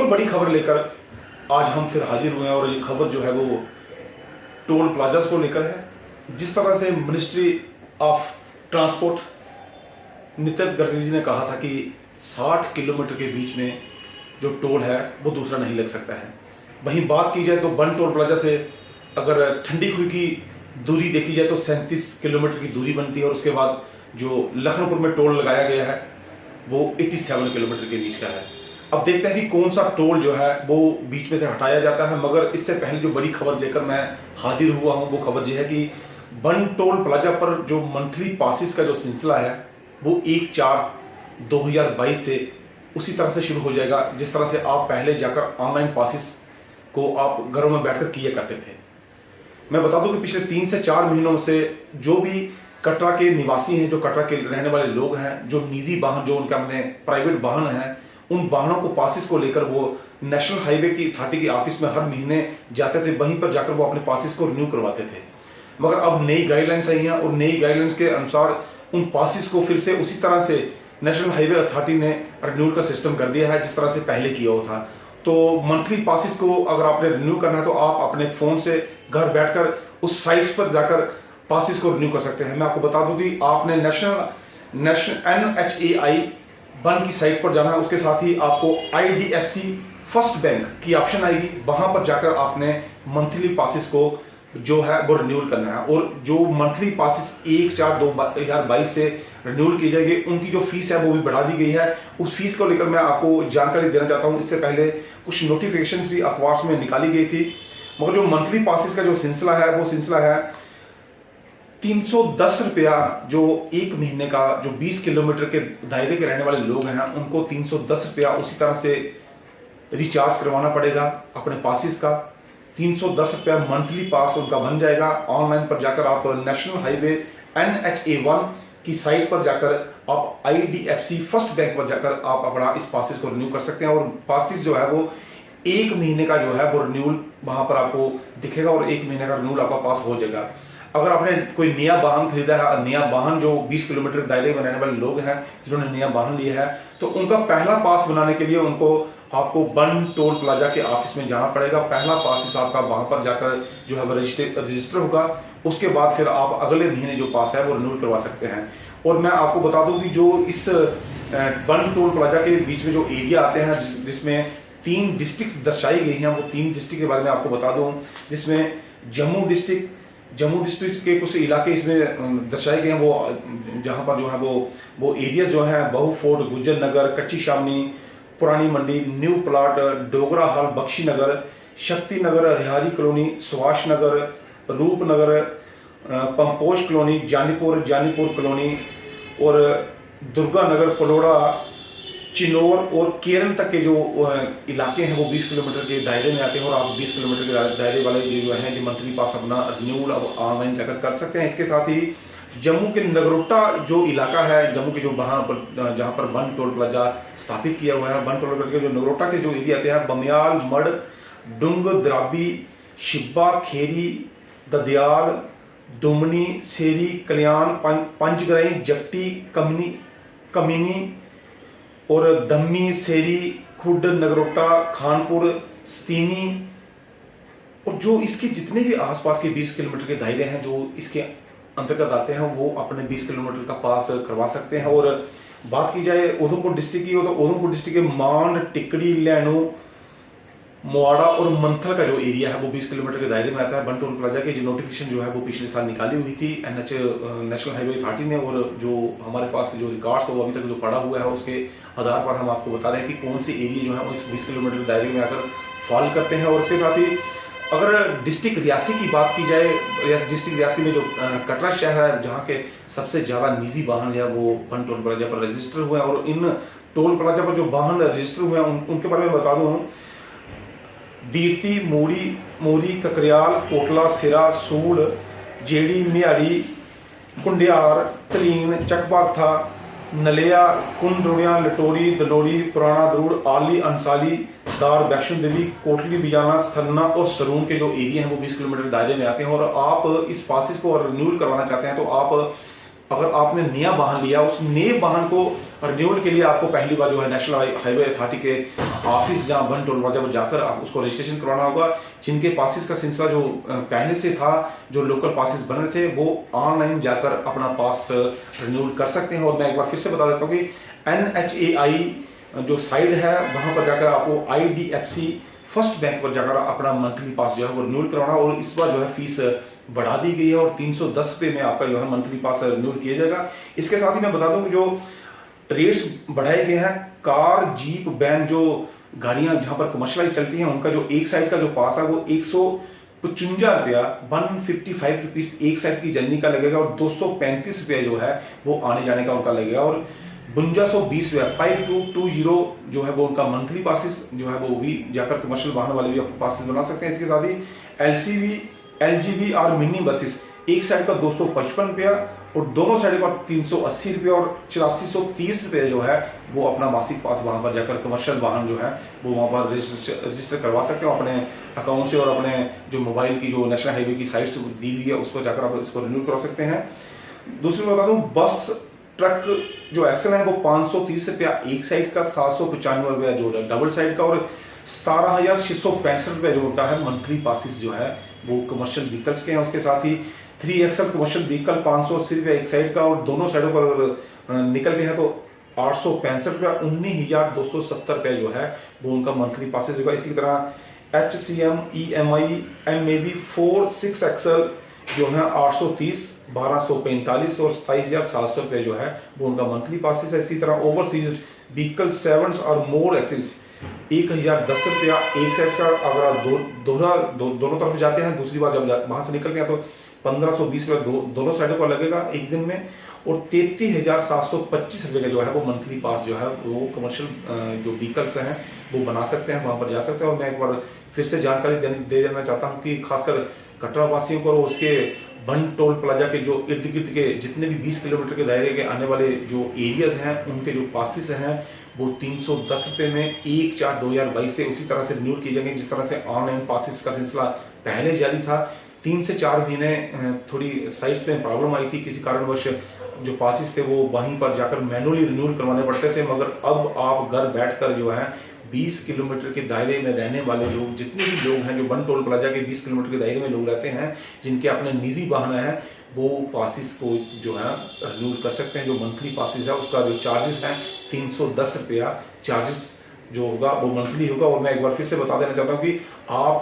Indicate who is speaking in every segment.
Speaker 1: बड़ी खबर लेकर आज हम फिर हाजिर हुए हैं और ये खबर जो है वो टोल प्लाजास को लेकर है। जिस तरह से ministry of transport Nitin Gadkari ji ने कहा था कि 60 किलोमीटर के बीच में जो टोल है वो दूसरा नहीं लग सकता है, वहीं बात की जाए तो बन टोल प्लाजा से अगर ठंडी खुई की दूरी देखी जाए तो 37 किलोमीटर की दूरी बनती है और उसके बाद जो लखनपुर में टोल लगाया गया है वो 87 किलोमीटर के बीच का है। अब देखते हैं कि कौन सा टोल जो है वो बीच में से हटाया जाता है, मगर इससे पहले जो बड़ी खबर लेकर मैं हाजिर हुआ हूँ वो खबर ये है कि बन टोल प्लाजा पर जो मंथली पासिस का जो सिलसिला है वो 1/4/2022 से उसी तरह से शुरू हो जाएगा जिस तरह से आप पहले जाकर ऑनलाइन पासिस को आप घरों में बैठकर किया करते थे। मैं बता दूं कि पिछले 3 से 4 महीनों से जो भी कटरा के निवासी हैं, जो कटरा के रहने वाले लोग हैं, जो निजी वाहन, जो उनके अपने प्राइवेट वाहन हैं, उन वाहनों को पासिस को लेकर वो नेशनल हाईवे की अथॉरिटी के ऑफिस में हर महीने जाते थे, वहीं पर जाकर वो अपने पासिस को रिन्यू करवाते थे। मगर अब नई गाइडलाइंस आई हैं और नई गाइडलाइंस के अनुसार उन पासिस को फिर से उसी तरह से नेशनल हाईवे अथॉरिटी ने रिन्यू का सिस्टम कर दिया है जिस तरह से पहले किया हुआ था। तो मंथली पासिस को अगर आपने रिन्यू करना है तो आप अपने फ़ोन से घर बैठकर उस साइट्स पर जाकर पासिस को रिन्यू कर सकते हैं। मैं आपको बता दूं कि आपने नेशनल NHAI बन की साइट पर जाना है, उसके साथ ही आपको IDFC फर्स्ट बैंक की ऑप्शन आएगी, वहां पर जाकर आपने मंथली पासिस को जो है वो रिन्यूअल करना है। और जो मंथली पासिस 1/4/2022 से रिन्यूअल की जाएगी उनकी जो फीस है वो भी बढ़ा दी गई है। उस फीस को लेकर मैं आपको जानकारी देना चाहता हूँ। इससे पहले कुछ नोटिफिकेशन भी अखबार में निकाली गई थी, मगर जो मंथली पासिस का जो सिलसिला है वो सिलसिला है 310 रुपया। जो एक महीने का जो 20 किलोमीटर के दायरे के रहने वाले लोग हैं उनको 310 रुपया उसी तरह से रिचार्ज करवाना पड़ेगा अपने पासिस का। 310 रुपया मंथली पास उनका बन जाएगा। ऑनलाइन पर जाकर आप नेशनल हाईवे NHA1 की साइट पर जाकर आप IDFC फर्स्ट बैंक पर जाकर आप अपना इस पासिस को रिन्यू कर सकते हैं और पासिस जो है वो एक महीने का जो है वो रिन्यूअल वहां पर आपको दिखेगा और एक महीने का रिन्यूअल आपका पास हो जाएगा। अगर आपने कोई नया वाहन खरीदा है, नया वाहन जो 20 किलोमीटर दायरे में रहने वाले लोग हैं जिन्होंने नया वाहन लिया है, तो उनका पहला पास बनाने के लिए आपको बन टोल प्लाजा के ऑफिस में जाना पड़ेगा। पहला पास आपका वहां पर जाकर जो है वो रजिस्टर होगा। उसके बाद फिर आप अगले महीने जो पास है वो रिन्यूअल करवा सकते हैं। और मैं आपको बता दूं कि जो इस बन टोल प्लाजा के बीच में जो एरिया आते हैं जिसमें 3 डिस्ट्रिक्ट दर्शाई गई हैं, वो 3 डिस्ट्रिक्ट के बारे में आपको बता दूं, जिसमें जम्मू डिस्ट्रिक्ट के कुछ इलाके इसमें दर्शाए गए हैं, वो जहां पर जो है वो एरियाज जो हैं बहु फोर्ट, गुज्जर नगर, Kachchi Shamni, Purani Mandi, new plot, Dogra hall, Bakshi Nagar, Shakti Nagar, Rihari colony, Subhash Nagar, Rupnagar, Pamposh colony, Janipur colony और दुर्गा नगर, पलोड़ा, चिनौर और केरल तक के जो इलाके हैं वो 20 किलोमीटर के दायरे में आते हैं और आप 20 किलोमीटर के दायरे वाले जो हैं जो मंथली पास अपना रिन्यूअल अब ऑनलाइन जाकर कर सकते हैं। इसके साथ ही जम्मू के नगरोटा जो इलाका है, जम्मू के जो जहाँ पर बन टोल प्लाजा स्थापित किया हुआ है, बन टोल प्लाजा के जो नगरोटा के जो एरिया आते हैं, बमियाल, मड, डुंग, द्राबी, शिब्बा, खेरी, ददयाल, दुमनी, सेरी, कल्याण, पंचगराई, जट्टी, कमीनी और दम्मी, सेरी, खुड, नगरोटा, खानपुर, स्तीनी और जो इसके जितने भी आसपास के 20 किलोमीटर के दायरे हैं जो इसके अंतर्गत आते हैं वो अपने 20 किलोमीटर का पास करवा सकते हैं। और बात की जाए उधमपुर डिस्ट्रिक्ट की, तो उधमपुर डिस्ट्रिक्ट के मांड, टिकड़ी, लैनू, मोआड़ा और मंथल का जो एरिया है वो 20 किलोमीटर के दायरे में आता है। बन टोल प्लाजा की जो नोटिफिकेशन जो है वो पिछले साल निकाली हुई थी नेशनल हाईवे अथॉरिटी ने, और जो हमारे पास जो रिकॉर्ड्स है वो अभी तक जो पड़ा हुआ है उसके आधार पर हम आपको बता रहे हैं कि कौन से एरिया जो है वो इस 20 किलोमीटर दायरे में आकर फॉल करते हैं। और उसके साथ ही अगर डिस्ट्रिक्ट रियासी की बात की जाए, डिस्ट्रिक्ट रियासी में जो कटरा शहर है जहाँ के सबसे ज़्यादा निजी वाहन है वो बन टोल प्लाजा पर रजिस्टर हुए हैं। और इन टोल प्लाजा पर जो वाहन रजिस्टर हुए हैं उनके बारे में बता दूँ, दीर्ती, मोरी, ककरियाल, कोटला, सिरा, सूल, जेड़ी, मियारी, कुंडियार, तलीन, चकबाथा, नलिया, कुंडरुड़िया, लटोरी, दलोरी, पुराना दरूड़, आली, अंसाली, दार, वैष्णो देवी, कोटली, बिजाना, सरना और सरून के जो एरिया हैं वो 20 किलोमीटर दायरे में आते हैं। और आप इस पासिस को रिन्यूअल करवाना चाहते हैं तो आप अगर आपने नया वाहन लिया उस नए वाहन को और रिन्यूअल के लिए आपको पहली बार जो है नेशनल हाईवे अथॉरिटी के ऑफिस जहां बन टोल प्लाजा पर जाकर आप उसको रजिस्ट्रेशन करवाना होगा। जिनके पासिस का सिलसिला जो पहले से था, जो लोकल पासिस बन रहे थे, वो ऑनलाइन जाकर अपना पास रिन्यूअल कर सकते हैं। और मैं एक बार फिर से बता देता हूँ कि NHAI जो साइट है वहां पर जाकर आपको IDFC फर्स्ट बैंक पर जाकर अपना मंथली पास जो है वो रिन्यूअल करवाना। और इस बार जो है फीस बढ़ा दी गई है और 310 रुपये में आपका जो है मंथली पास रिन्यूअल किया जाएगा। इसके साथ ही मैं बता दूं कि जो रेट्स बढ़ाए गए हैं, कार, जीप, वैन जो गाड़ियां जहां पर कमर्शियलाइज चलती हैं उनका जो एक साइड का जो पास है वो 155 रुपया 155 रुपीज एक साइड की जर्नी का लगेगा और 235 रुपया जो है वो आने जाने का उनका लगेगा। और 5220 रुपया 5220 जो है वो उनका मंथली पासिस जो है वो भी जाकर कमर्शियल वाहन वाले भी आपको पासिस बना सकते हैं। इसके साथ ही LCV, LGV और मिनी बसेस एक साइड का 255 रुपया और दोनों साइड का 380 रुपये और 8430 रुपये जो है वो अपना मासिक पास वहां पर जाकर कमर्शियल वाहन जो है वो वहां पर रजिस्टर करवा सकते हो अपने अकाउंट से और अपने जो मोबाइल की जो नेशनल हाईवे की साइट से दी हुई है उस पर जाकर आप इसको रिन्यू करवा सकते हैं। दूसरी बता दूं, बस ट्रक जो एक्सल है वो 530 रुपया एक साइड का, 795 रुपया जो डबल साइड का और 17,665 रुपये जो होता है मंथली पासिस जो है वो कमर्शियल व्हीकल्स के हैं। उसके साथ ही 3XL कमर्शियल व्हीकल 580 रुपया एक साइड का और दोनों साइडों पर निकल गए हैं तो 865 रुपया 19,270 रुपये जो है वो उनका मंथली पासिस होगा। इसी तरह HCM, EMI, MAB 4-6XL जो है 830, 1245 और 27,700 रुपये जो है वो उनका मंथली पासिस है। इसी तरह ओवरसीज व्हीकल 7 और मोर एक्सिस 1,010 रुपया एक साइड का, अगर आप दोनों तरफ जाते हैं दूसरी बार जब वहां से निकलते हैं तो 1520 रुपये दोनों साइडों का लगेगा एक दिन में और 33,725 रुपये का जो है वो मंथली पास जो है वो कमर्शियल जो व्हीकल्स हैं वो बना सकते हैं, वहां पर जा सकते हैं। और मैं एक बार फिर से जानकारी दे देना चाहता हूँ कि खासकर कटरा वासियों को उसके बन टोल प्लाजा के जो इर्द गिर्द के जितने भी 20 किलोमीटर के दायरे के आने वाले जो एरियाज हैं उनके जो पासिस हैं वो 310 रुपये में 1/4/2022 से उसी तरह से रिन्यू किए जाएंगे जिस तरह से ऑनलाइन पासिस का सिलसिला पहले जारी था। 3 से 4 महीने थोड़ी साइट्स में प्रॉब्लम आई थी, किसी कारणवश जो पासिस थे वो वहीं पर जाकर मैनुअली रिन्यूअल करवाने पड़ते थे, मगर अब आप घर बैठकर जो है 20 किलोमीटर के दायरे में रहने वाले लोग, जितने भी लोग हैं जो बन टोल प्लाजा के 20 किलोमीटर के दायरे में लोग रहते हैं जिनके अपने निजी वाहन है वो पासिस को जो है रिन्यूअल कर सकते हैं। जो मंथली पासिस है उसका जो चार्जेस है 310 रुपया चार्जेस जो होगा वो मंथली होगा। और मैं एक बार फिर से बता देना चाहता हूँ कि आप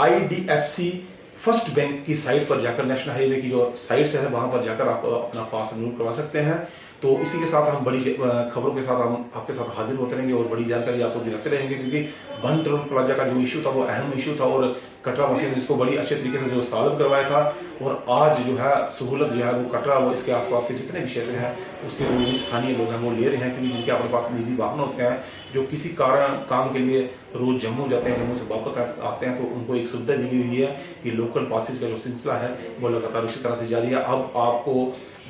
Speaker 1: IDFC फर्स्ट बैंक की साइट पर जाकर नेशनल हाईवे की जो साइट्स है वहां पर जाकर आप अपना पास रिन्यू करवा सकते हैं। तो इसी के साथ हम बड़ी खबरों के साथ हम आपके साथ हाजिर होते रहेंगे और बड़ी जानकारी आपको दिलाते रहेंगे, क्योंकि बन टोल प्लाजा का जो इशू था वो अहम इशू था और कटरा वासी ने इसको बड़ी अच्छे तरीके से जो सॉल्व करवाया था। और आज जो है सहूलत जो है वो कटरा और इसके आसपास के जितने भी क्षेत्र हैं उसके जो स्थानीय लोग हैं वो ले रहे हैं, क्योंकि जिनके अपने पास निजी वाहन होते हैं जो किसी कारण काम के लिए रोज जम्मू जाते हैं, जम्मू से वापस आते हैं, तो उनको एक सुविधा दी हुई है कि लोकल पासिस का जो सिलसिला है वो लगातार उसी तरह से जारी है। अब आपको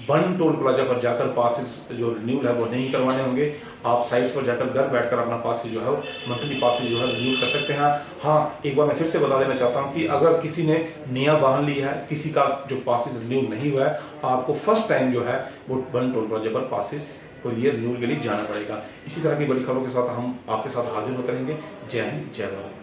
Speaker 1: बन टोल प्लाजा पर जाकर पासिस जो रिन्यूअल है वो नहीं करवाने होंगे, आप साइट्स पर जाकर घर बैठकर अपना पास जो है मंथली पास जो है रिन्यूअल कर सकते हैं। हाँ, एक बार मैं फिर से बता देना चाहता हूँ कि अगर किसी ने नया वाहन लिया है, किसी का जो पासिस रिन्यूअल नहीं हुआ है, आपको फर्स्ट टाइम जो है वो बन टोल प्लाजा पर पासिस को लिए रिन्यूअल के लिए जाना पड़ेगा। इसी तरह की बड़ी खबरों के साथ हम आपके साथ हाजिर होते रहेंगे। जय हिंद, जय भारत।